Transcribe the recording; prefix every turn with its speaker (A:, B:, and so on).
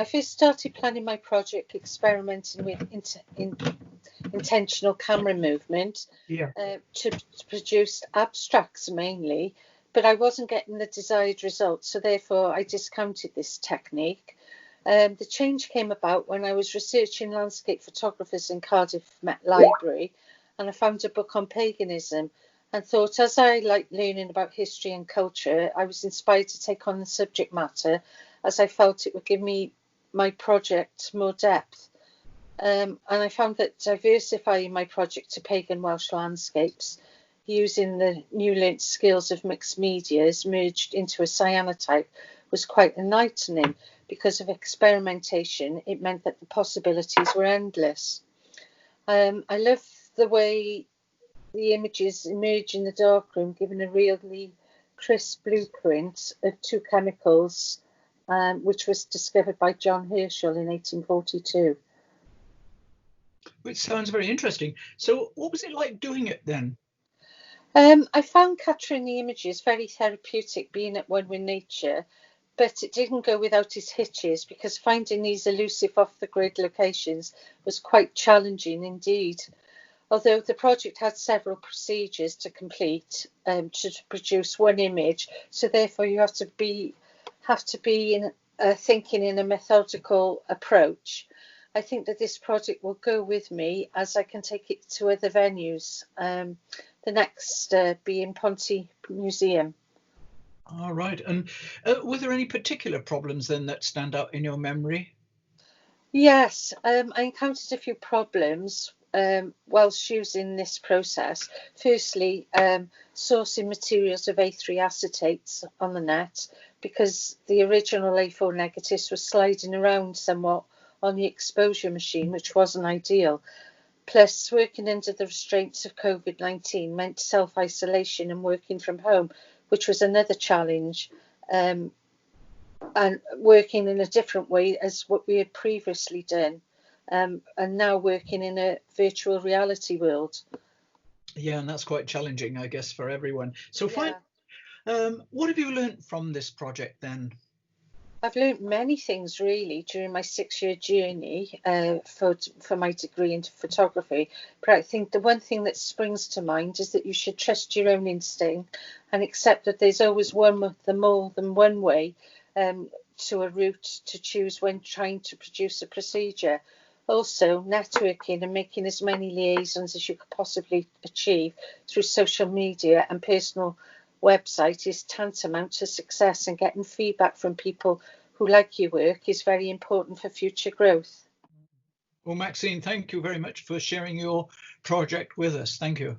A: I first started planning my project experimenting with intentional camera movement to produce abstracts mainly, but I wasn't getting the desired results, so therefore I discounted this technique. The change came about when I was researching landscape photographers in Cardiff Met Library, and I found a book on paganism and thought, as I like learning about history and culture, I was inspired to take on the subject matter as I felt it would give me my project more depth. And I found that diversifying my project to pagan Welsh landscapes using the new learnt skills of mixed medias merged into a cyanotype was quite enlightening. Because of experimentation, it meant that the possibilities were endless. I love the way the images emerge in the darkroom, giving a really crisp blueprint of two chemicals, which was discovered by John Herschel in 1842.
B: Which sounds very interesting. So what was it like doing it then?
A: I found capturing the images very therapeutic, being at one with nature, but it didn't go without its hitches, because finding these elusive off-the-grid locations was quite challenging indeed. Although the project had several procedures to complete to produce one image, so therefore you have to be thinking in a methodical approach. I think that this project will go with me as I can take it to other venues. The next being Ponty Museum.
B: All right. And were there any particular problems then that stand out in your memory?
A: Yes, I encountered a few problems whilst using this process. Firstly, sourcing materials of A3 acetates on the net, because the original A4 negatives were sliding around somewhat on the exposure machine, which wasn't ideal. Plus, working under the restraints of COVID-19 meant self-isolation and working from home, which was another challenge, and working in a different way as what we had previously done, and now working in a virtual reality world.
B: Yeah, and that's quite challenging, I guess, for everyone. So what have you learned from this project then?
A: I've learned many things really during my 6-year journey for my degree into photography, but I think the one thing that springs to mind is that you should trust your own instinct and accept that there's always more than one way to a route to choose when trying to produce a procedure. Also, networking and making as many liaisons as you could possibly achieve through social media and personal website is tantamount to success, and getting feedback from people who like your work is very important for future growth.
B: Well, Maxine, thank you very much for sharing your project with us. Thank you.